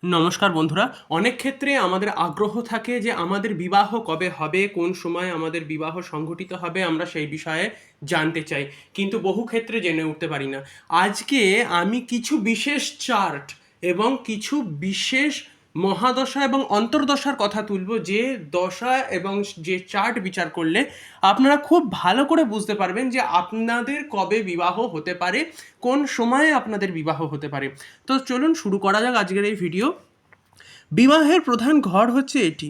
নমস্কার বন্ধুরা। অনেক ক্ষেত্রে আমাদের আগ্রহ থাকে যে আমাদের বিবাহ কবে হবে, কোন সময় আমাদের বিবাহ সংঘটিত হবে, আমরা সেই বিষয়ে জানতে চাই, কিন্তু বহু ক্ষেত্রে জেনে উঠতে পারি না। আজকে আমি কিছু বিশেষ চার্ট এবং কিছু বিশেষ মহাদশা এবং অন্তর্দশার কথা তুলব, যে দশা এবং যে চার্ট বিচার করলে আপনারা খুব ভালো করে বুঝতে পারবেন যে আপনাদের কবে বিবাহ হতে পারে, কোন সময়ে আপনাদের বিবাহ হতে পারে। তো চলুন শুরু করা যাক আজকের এই ভিডিও। বিবাহের প্রধান ঘর হচ্ছে এটি।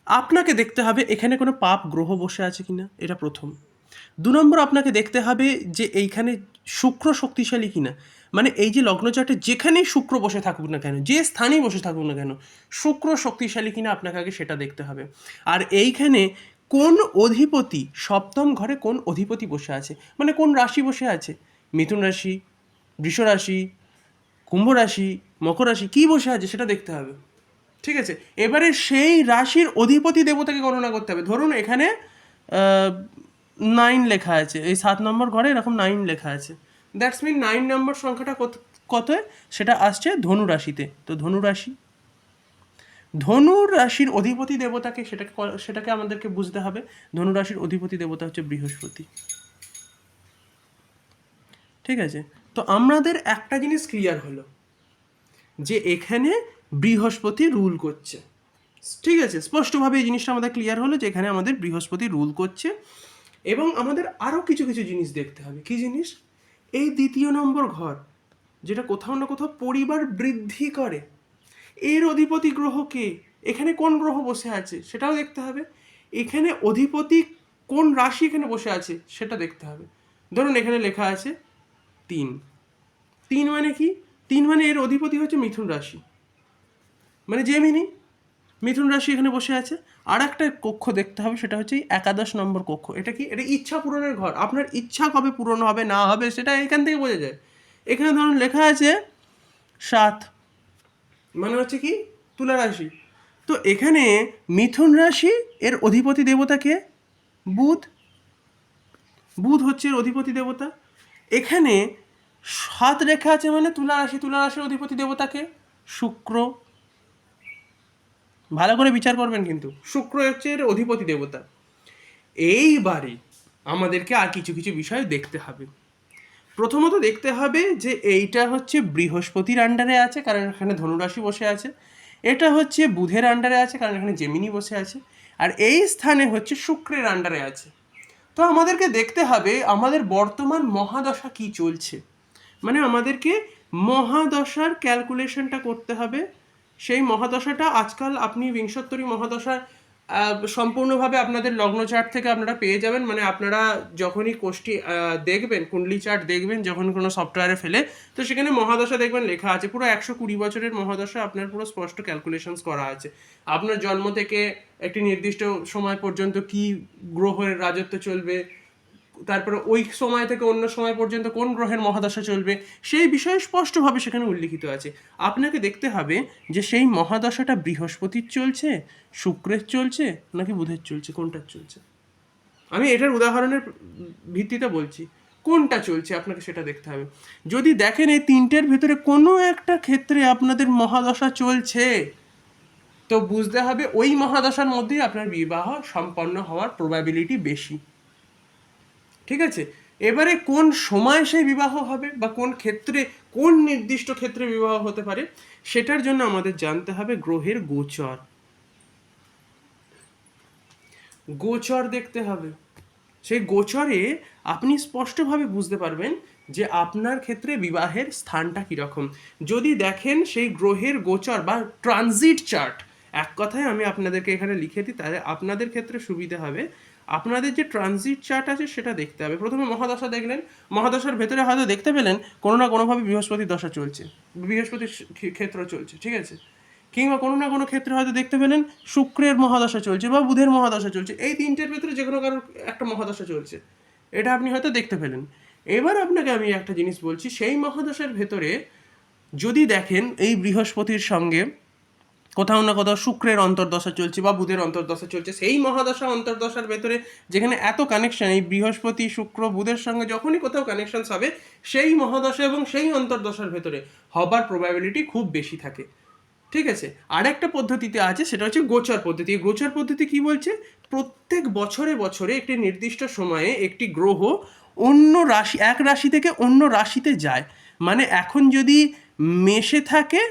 আপনাকে দেখতে হবে এখানে কোনো পাপ গ্রহ বসে আছে কিনা, এটা প্রথম। 2 নম্বর, আপনাকে দেখতে হবে যে এইখানে শুক্র শক্তিশালী কিনা, মানে এই যে লগ্ন চার্টে যেখানেই শুক্র বসে থাকুক না কেন, যে স্থানেই বসে থাকুক না কেন, শুক্র শক্তিশালী কিনা আপনাকে আগে সেটা দেখতে হবে। আর এইখানে কোন অধিপতি, সপ্তম ঘরে কোন অধিপতি বসে আছে, মানে কোন রাশি বসে আছে, মিথুন রাশি, বৃষ রাশি, কুম্ভ রাশি, মকর রাশি, কী বসে আছে সেটা দেখতে হবে। ঠিক আছে, এবারে সেই রাশির অধিপতি দেবতাকে গণনা করতে হবে। ধরুন এখানে 9 লেখা আছে, এই 7 নম্বর ঘরে এরকম 9 লেখা আছে, দ্যাটস মিন 9 নম্বর সংখ্যাটা কত, সেটা আসছে ধনু রাশিতে। তো ধনু রাশির অধিপতি দেবতাকে সেটাকে আমাদেরকে বুঝতে হবে। ধনু রাশির অধিপতি দেবতা হচ্ছে বৃহস্পতি। ঠিক আছে, তো আমাদের একটা জিনিস ক্লিয়ার হলো যে এখানে বৃহস্পতি রুল করছে। ঠিক আছে, স্পষ্টভাবে এই জিনিসটা আমাদের ক্লিয়ার হলো যে এখানে আমাদের বৃহস্পতি রুল করছে। এবং আমাদের আরও কিছু কিছু জিনিস দেখতে হবে। কী জিনিস? এই 2 নম্বর ঘর, যেটা কোথাও না কোথাও পরিবার বৃদ্ধি করে, এর অধিপতি গ্রহ কে, এখানে কোন গ্রহ বসে আছে সেটাও দেখতে হবে। এখানে অধিপতি কোন রাশি এখানে বসে আছে সেটা দেখতে হবে। ধরুন এখানে লেখা আছে 3। 3 মানে কি? 3 মানে এর অধিপতি হচ্ছে মিথুন রাশি, মানে জেমিনি। মিথুন রাশি এখানে বসে আছে। আর একটা কক্ষ দেখতে হবে, সেটা হচ্ছে 11 নম্বর কক্ষ। এটা কি? এটা ইচ্ছা পূরণের ঘর। আপনার ইচ্ছা কবে পূরণ হবে না হবে সেটা এখান থেকে বোঝা যায়। এখানে ধরুন লেখা আছে 7, মানে হচ্ছে কি তুলা রাশি। তো এখানে মিথুন রাশি, এর অধিপতি দেবতাকে বুধ। বুধ হচ্ছে এর অধিপতি দেবতা। এখানে 7 রেখা আছে, মানে তুলা রাশি। তুলা রাশির অধিপতি দেবতাকে শুক্র। ভালো করে বিচার করবেন, কিন্তু শুক্র হচ্ছে এর অধিপতি দেবতা। এইবারে আমাদেরকে আর কিছু কিছু বিষয় দেখতে হবে। প্রথমত দেখতে হবে যে এইটা হচ্ছে বৃহস্পতির আন্ডারে আছে, কারণ এখানে ধনুরাশি বসে আছে। এটা হচ্ছে বুধের আন্ডারে আছে, কারণ এখানে জেমিনি বসে আছে। আর এই স্থানে হচ্ছে শুক্রের আন্ডারে আছে। তো আমাদেরকে দেখতে হবে আমাদের বর্তমান মহাদশা কি চলছে, মানে আমাদেরকে মহাদশার ক্যালকুলেশনটা করতে হবে। সেই মহাদশাটা আজকাল আপনি বিংশোত্তরী মহাদশা সম্পূর্ণভাবে আপনাদের লগ্ন চার্ট থেকে আপনারা পেয়ে যাবেন। মানে আপনারা যখনই কোষ্ঠী দেখবেন, কুণ্ডলি চার্ট দেখবেন যখন কোনো সফটওয়্যারে ফেলে, তো সেখানে মহাদশা দেখবেন লেখা আছে, পুরো 120 বছরের মহাদশা আপনার পুরো স্পষ্ট ক্যালকুলেশনস করা আছে। আপনার জন্ম থেকে একটি নির্দিষ্ট সময় পর্যন্ত কি গ্রহের রাজত্ব চলবে, তারপরে ওই সময় থেকে অন্য সময় পর্যন্ত কোন গ্রহের মহাদশা চলবে, সেই বিষয়ে স্পষ্টভাবে সেখানে উল্লিখিত আছে। আপনাকে দেখতে হবে যে সেই মহাদশাটা বৃহস্পতির চলছে, শুক্রের চলছে, নাকি বুধের চলছে, কোনটার চলছে। আমি এটার উদাহরণের ভিত্তিতে বলছি কোনটা চলছে, আপনাকে সেটা দেখতে হবে। যদি দেখেন এই তিনটের ভেতরে কোনো একটা ক্ষেত্রে আপনাদের মহাদশা চলছে, তো বুঝতে হবে ওই মহাদশার মধ্যেই আপনার বিবাহ সম্পন্ন হওয়ার প্রবাবিলিটি বেশি। ঠিক আছে, এবারে কোন সময় সেই বিবাহ হবে বা কোন ক্ষেত্রে, কোন নির্দিষ্ট ক্ষেত্রে বিবাহ হতে পারে, সেটার জন্য আমাদের জানতে হবে গ্রহের গোচর। গোচর দেখতে হবে। সেই গোচরে আপনি স্পষ্টভাবে বুঝতে পারবেন যে আপনার ক্ষেত্রে বিবাহের স্থানটা কীরকম। যদি দেখেন সেই গ্রহের গোচর বা ট্রানজিট চার্ট, এক কথায় আমি আপনাদেরকে এখানে লিখে দিই, তাহলে আপনাদের ক্ষেত্রে সুবিধা হবে। আপনাদের যে ট্রানজিট চার্ট আছে সেটা দেখতে হবে। প্রথমে মহাদশা দেখলেন, মহাদশার ভেতরে হয়তো দেখতে পেলেন কোনো না কোনোভাবে বৃহস্পতির দশা চলছে, বৃহস্পতির ক্ষেত্র চলছে, ঠিক আছে। কিংবা কোনো না কোনো ক্ষেত্রে হয়তো দেখতে পেলেন শুক্রের মহাদশা চলছে বা বুধের মহাদশা চলছে, এই তিনটের ভেতরে যে কোনো কারোর একটা মহাদশা চলছে, এটা আপনি হয়তো দেখতে পেলেন। এবার আপনাকে আমি একটা জিনিস বলছি, সেই মহাদশার ভেতরে যদি দেখেন এই বৃহস্পতির সঙ্গে কোথাও না কোথাও শুক্রের অন্তর্দশা চলছে বা বুধের অন্তর্দশা চলছে, সেই মহাদশা অন্তর্দশার ভেতরে যেখানে এত কানেকশন, এই বৃহস্পতি শুক্র বুধের সঙ্গে যখনই কোথাও কানেকশনস হবে, সেই মহাদশা এবং সেই অন্তর্দশার ভেতরে হবার প্রবাবিলিটি খুব বেশি থাকে। ঠিক আছে, আর একটা পদ্ধতিতে আছে, সেটা হচ্ছে গোচর পদ্ধতি। এই গোচর পদ্ধতি কি বলছে, প্রত্যেক বছরে বছরে একটি নির্দিষ্ট সময়ে একটি গ্রহ অন্য রাশি, এক রাশি থেকে অন্য রাশিতে যায়। মানে এখন যদি মেষে থাকে,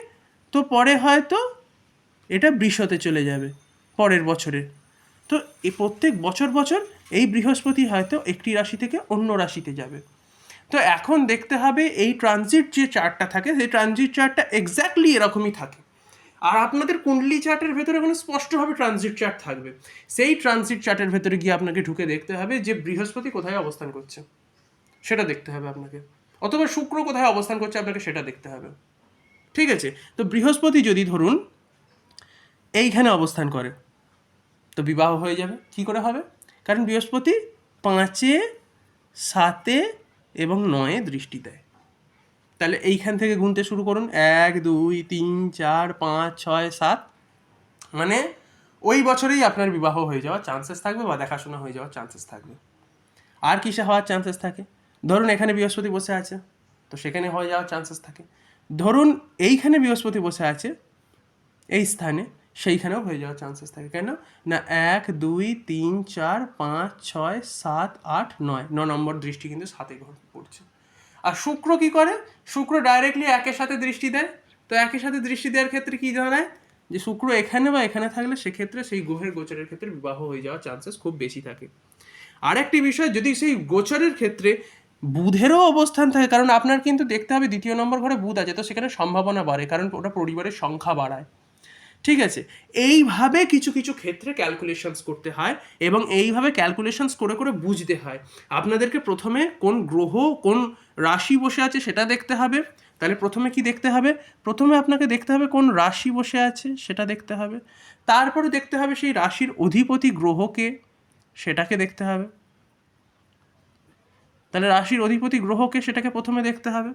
তো পরে হয়তো এটা বৃষতে চলে যাবে পরের বছরে। তো এই প্রত্যেক বছর বছর এই বৃহস্পতি হয়তো একটি রাশি থেকে অন্য রাশিতে যাবে। তো এখন দেখতে হবে এই ট্রানজিট যে চার্টটা থাকে, সেই ট্রানজিট চার্টটা এক্স্যাক্টলি এরকমই থাকে। আর আপনাদের কুণ্ডলি চার্টের ভেতরে কোনো স্পষ্টভাবে ট্রানজিট চার্ট থাকবে। সেই ট্রানজিট চার্টের ভেতরে গিয়ে আপনাকে ঢুকে দেখতে হবে যে বৃহস্পতি কোথায় অবস্থান করছে, সেটা দেখতে হবে আপনাকে, অথবা শুক্র কোথায় অবস্থান করছে আপনাকে সেটা দেখতে হবে। ঠিক আছে, তো বৃহস্পতি যদি ধরুন এইখানে অবস্থান করে, তো বিবাহ হয়ে যাবে। কি করে হবে? কারণ বৃহস্পতি 5, 7 এবং 9 দৃষ্টি দেয়। তাহলে এইখান থেকে গুনতে শুরু করুন, 1, 2, 3, 4, 5, 6, 7, মানে ওই বছরেই আপনার বিবাহ হয়ে যাওয়ার চান্সেস থাকবে বা দেখাশোনা হয়ে যাওয়ার চান্সেস থাকবে। আর কিসে হওয়ার চান্সেস থাকে? ধরুন এখানে বৃহস্পতি বসে আছে, তো সেখানে হয়ে যাওয়ার চান্সেস থাকে। ধরুন এইখানে বৃহস্পতি বসে আছে এই স্থানে, সেইখানেও হয়ে যাওয়ার চান্সেস থাকে। কেন না, 1, 2, 3, 4, 5, 6, 7, 8, 9, 9 নম্বর দৃষ্টি কিন্তু 7 ঘর পড়ছে। আর শুক্র কি করে? শুক্র ডাইরেক্টলি একের সাথে দৃষ্টি দেয়। তো একের সাথে দৃষ্টি দেওয়ার ক্ষেত্রে কি দাঁড়ায়, যে শুক্র এখানে বা এখানে থাকলে সেক্ষেত্রে সেই গ্রহের গোচরের ক্ষেত্রে বিবাহ হয়ে যাওয়ার চান্সেস খুব বেশি থাকে। আর একটি বিষয়, যদি সেই গোচরের ক্ষেত্রে বুধেরও অবস্থান থাকে, কারণ আপনার কিন্তু দেখতে হবে 2য় নম্বর ঘরে বুধ আছে, তো সেখানে সম্ভাবনা বাড়ে, কারণ ওটা পরিবারের সংখ্যা বাড়ায়। ঠিক আছে, এইভাবে কিছু কিছু ক্ষেত্রে ক্যালকুলেশনস করতে হয় এবং এইভাবে ক্যালকুলেশনস করে করে বুঝতে হয়। আপনাদেরকে প্রথমে কোন গ্রহ কোন রাশি বসে আছে সেটা দেখতে হবে। তাহলে প্রথমে কি দেখতে হবে? প্রথমে আপনাকে দেখতে হবে কোন রাশি বসে আছে সেটা দেখতে হবে। তারপরে দেখতে হবে সেই রাশির অধিপতি গ্রহকে, সেটাকে দেখতে হবে। তাহলে রাশির অধিপতি গ্রহকে, সেটাকে প্রথমে দেখতে হবে।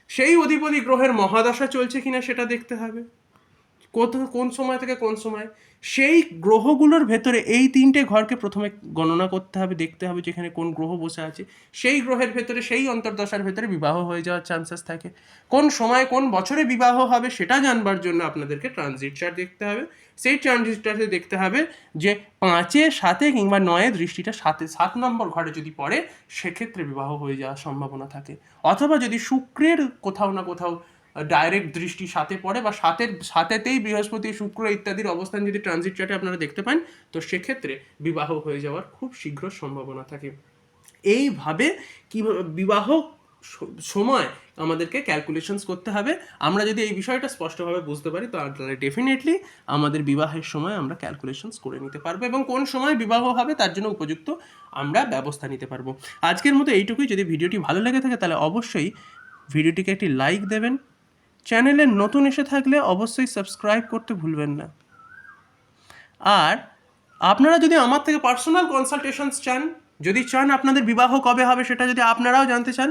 সেই অধিপতি গ্রহের মহাদশা চলছে কিনা সেটা দেখতে হবে, কোন সময় থেকে কোন সময়। সেই গ্রহগুলোর ভেতরে এই 3টে ঘরকে প্রথমে গণনা করতে হবে, দেখতে হবে যেখানে কোন গ্রহ বসে আছে। সেই গ্রহের ভেতরে, সেই অন্তর্দশার ভেতরে বিবাহ হয়ে যাওয়ার চান্সেস থাকে। কোন সময় কোন বছরে বিবাহ হবে সেটা জানবার জন্য আপনাদেরকে ট্রানজিট চার্ট দেখতে হবে। সেই ট্রানজিট চার্টে দেখতে হবে যে 5, 7 কিংবা 9 দৃষ্টিটা 7 নম্বর ঘরে যদি পড়ে, সেক্ষেত্রে বিবাহ হয়ে যাওয়ার সম্ভাবনা থাকে। অথবা যদি শুক্রের কোথাও না কোথাও ডাইরেক্ট দৃষ্টি 7 পড়ে, বা 7তেই বৃহস্পতি শুক্র ইত্যাদির অবস্থান যদি ট্রানজিট চার্টে আপনারা দেখতে পান, তো সেক্ষেত্রে বিবাহ হয়ে যাওয়ার খুব শীঘ্র সম্ভাবনা থাকে। এইভাবে কি বিবাহ সময় আমাদেরকে ক্যালকুলেশনস করতে হবে। আমরা যদি এই বিষয়টা স্পষ্টভাবে বুঝতে পারি, তো তাহলে ডেফিনেটলি আমাদের বিবাহের সময় আমরা ক্যালকুলেশনস করে নিতে পারবো এবং কোন সময় বিবাহ হবে তার জন্য উপযুক্ত আমরা ব্যবস্থা নিতে পারবো। আজকের মতো এইটুকুই। যদি ভিডিওটি ভালো লেগে থাকে তাহলে অবশ্যই ভিডিওটিকে একটি লাইক দেবেন। চ্যানেলে নতুন এসে থাকলে অবশ্যই সাবস্ক্রাইব করতে ভুলবেন না। আর আপনারা যদি আমার থেকে পার্সোনাল কনসালটেশনস চান, যদি চান আপনাদের বিবাহ কবে হবে সেটা যদি আপনারাও জানতে চান,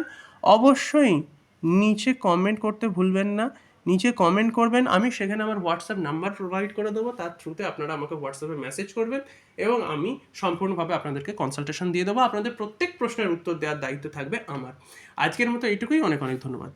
অবশ্যই নিচে কমেন্ট করতে ভুলবেন না। নিচে কমেন্ট করবেন, আমি সেখানে আমার হোয়াটসঅ্যাপ নাম্বার প্রোভাইড করে দেবো। তার থ্রুতে আপনারা আমাকে হোয়াটসঅ্যাপে মেসেজ করবেন এবং আমি সম্পূর্ণভাবে আপনাদেরকে কনসালটেশন দিয়ে দেবো। আপনাদের প্রত্যেক প্রশ্নের উত্তর দেওয়ার দায়িত্ব থাকবে আমার। আজকের মতো এইটুকুই। অনেক অনেক ধন্যবাদ।